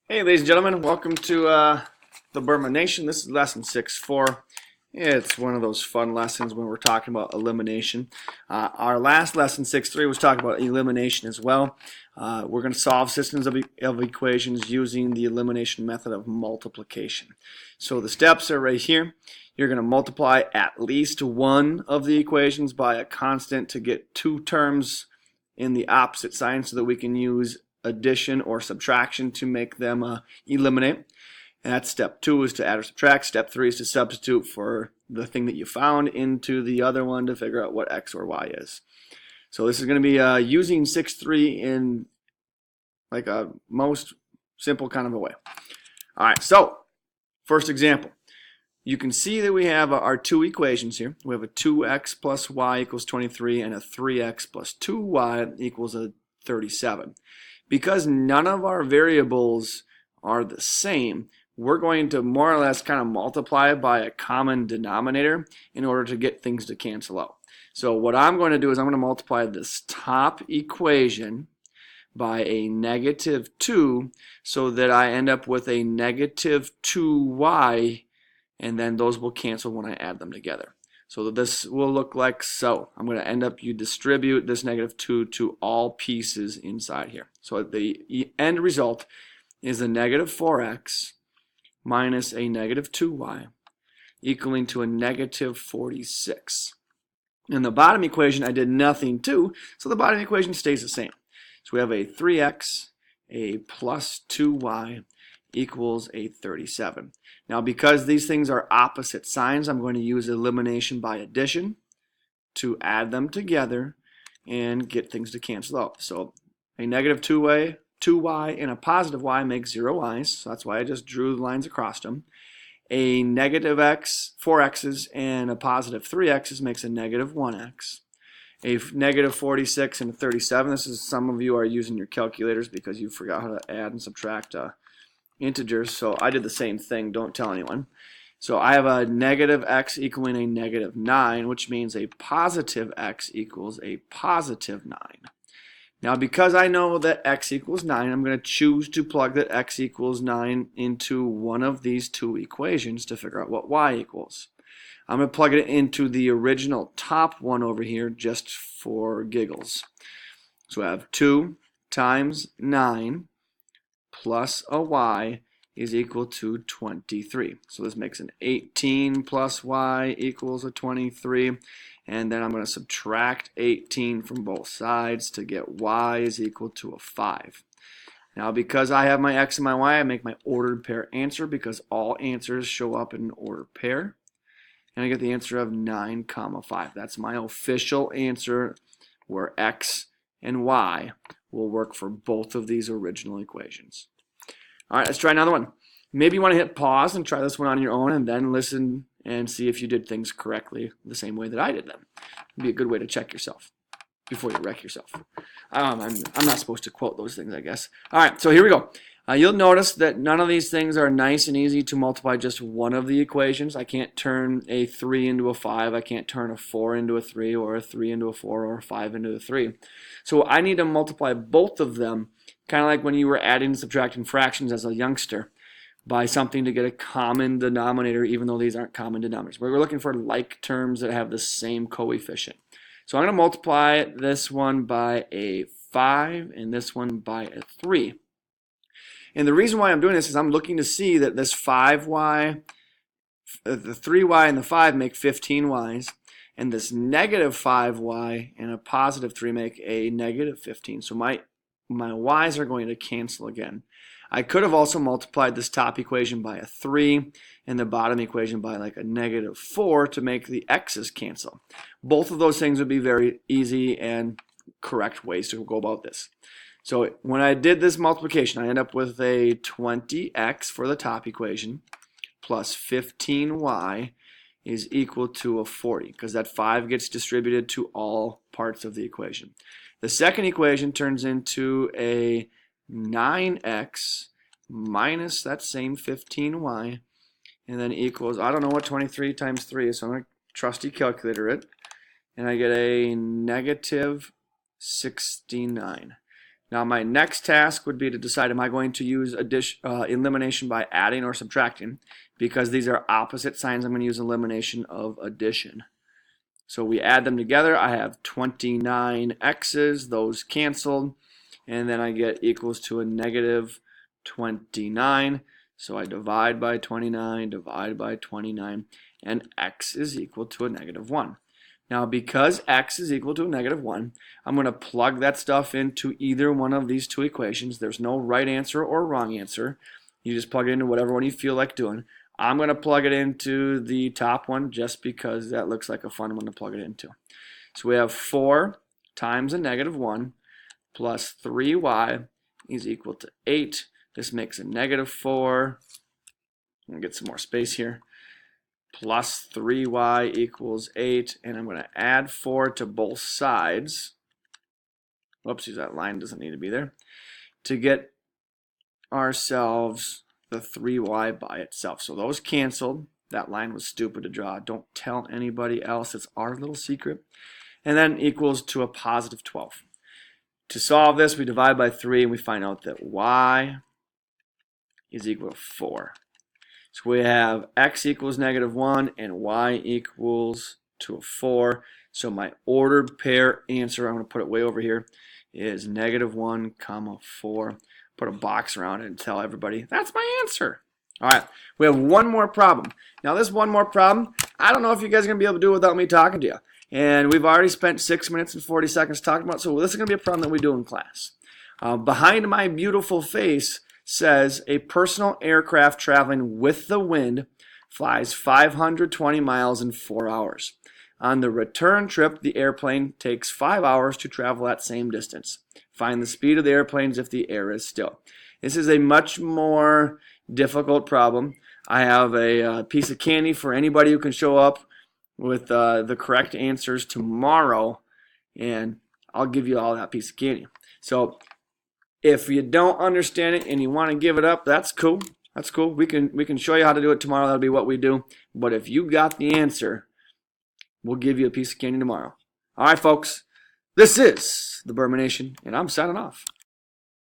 Hey, ladies and gentlemen, welcome to the Burma Nation. This is lesson 6-4. It's one of those fun lessons when we're talking about elimination. Our last lesson, 6-3, was talking about elimination as well. We're going to solve systems of equations using the elimination method of multiplication. So the steps are right here. You're going to multiply at least one of the equations by a constant to get two terms in the opposite sign so that we can use addition or subtraction to make them eliminate. And that's step 2 is to add or subtract. Step 3 is to substitute for the thing that you found into the other one to figure out what x or y is. So this is going to be using 6-3 in like a most simple kind of a way. All right, so first example. You can see that we have our two equations here. We have a 2x plus y equals 23 and a 3x plus 2y equals a 37. Because none of our variables are the same, we're going to more or less kind of multiply by a common denominator in order to get things to cancel out. So what I'm going to do is I'm going to multiply this top equation by a negative 2 so that I end up with a negative 2y, and then those will cancel when I add them together. So this will look like so. I'm going to end up, you distribute this negative 2 to all pieces inside here. So the end result is a negative 4x minus a negative 2y equaling to a negative 46. In the bottom equation, I did nothing to, so the bottom equation stays the same. So we have a 3x, a plus 2y equals a 37. Now because these things are opposite signs, I'm going to use elimination by addition to add them together and get things to cancel out. So a negative 2y and a positive y make 0 y's, so that's why I just drew the lines across them. A negative x, 4x's, and a positive 3x's makes a negative 1x. A negative 46 and a 37, this is, some of you are using your calculators because you forgot how to add and subtract integers, so I did the same thing, don't tell anyone. So I have a negative x equaling a negative 9, which means a positive x equals a positive 9. Now because I know that x equals 9, I'm going to choose to plug that x equals 9 into one of these two equations to figure out what y equals. I'm going to plug it into the original top one over here just for giggles. So I have 2 times 9 plus a y is equal to 23. So this makes an 18 plus y equals a 23. And then I'm going to subtract 18 from both sides to get y is equal to a 5. Now because I have my x and my y, I make my ordered pair answer because all answers show up in an ordered pair. And I get the answer of 9, 5. That's my official answer where x and y will work for both of these original equations. All right, let's try another one. Maybe you want to hit pause and try this one on your own and then listen and see if you did things correctly the same way that I did them. It'd be a good way to check yourself before you wreck yourself. I'm not supposed to quote those things, I guess. All right, so here we go. You'll notice that none of these things are nice and easy to multiply just one of the equations. I can't turn a 3 into a 5. I can't turn a 4 into a 3 or a 3 into a 4 or a 5 into a 3. So I need to multiply both of them, kind of like when you were adding and subtracting fractions as a youngster, by something to get a common denominator, even though these aren't common denominators. We're looking for like terms that have the same coefficient. So I'm going to multiply this one by a 5 and this one by a 3. And the reason why I'm doing this is I'm looking to see that this 5y, the 3y and the 5 make 15y's, and this negative 5y and a positive 3 make a negative 15. So my y's are going to cancel again. I could have also multiplied this top equation by a 3 and the bottom equation by like a negative 4 to make the x's cancel. Both of those things would be very easy and correct ways to go about this. So when I did this multiplication, I end up with a 20x for the top equation plus 15y is equal to a 40 because that 5 gets distributed to all parts of the equation. The second equation turns into a 9x minus that same 15y and then equals, I don't know what 23 times 3 is, so I'm going to trusty calculator it, and I get a negative 69. Now my next task would be to decide, am I going to use elimination by adding or subtracting? Because these are opposite signs, I'm going to use elimination of addition. So we add them together. I have 29 x's, those canceled, and then I get equals to a negative 29. So I divide by 29, divide by 29, and x is equal to a negative 1. Now because x is equal to a negative 1, I'm going to plug that stuff into either one of these two equations. There's no right answer or wrong answer. You just plug it into whatever one you feel like doing. I'm going to plug it into the top one just because that looks like a fun one to plug it into. So we have 4 times a negative 1 plus 3y is equal to 8. This makes a negative 4. I'm going to get some more space here. Plus 3y equals 8. And I'm going to add 4 to both sides. Whoopsies, that line doesn't need to be there. To get ourselves the 3y by itself. So those canceled. That line was stupid to draw. Don't tell anybody else. It's our little secret. And then equals to a positive 12. To solve this, we divide by 3 and we find out that y is equal to 4. So we have x equals negative 1 and y equals to a 4. So my ordered pair answer, I'm going to put it way over here, is negative 1 comma 4. Put a box around it and tell everybody, that's my answer. All right, we have one more problem. Now this one more problem, I don't know if you guys are going to be able to do it without me talking to you. And we've already spent 6 minutes and 40 seconds talking about it, so this is going to be a problem that we do in class. Behind my beautiful face says a personal aircraft traveling with the wind flies 520 miles in 4 hours. On the return trip, the airplane takes 5 hours to travel that same distance. Find the speed of the airplanes if the air is still. This is a much more difficult problem. I have a piece of candy for anybody who can show up with the correct answers tomorrow, and I'll give you all that piece of candy. So if you don't understand it and you want to give it up, that's cool. That's cool. We can show you how to do it tomorrow. That'll be what we do. But if you got the answer, we'll give you a piece of candy tomorrow. All right, folks. This is the Burmanation, and I'm signing off.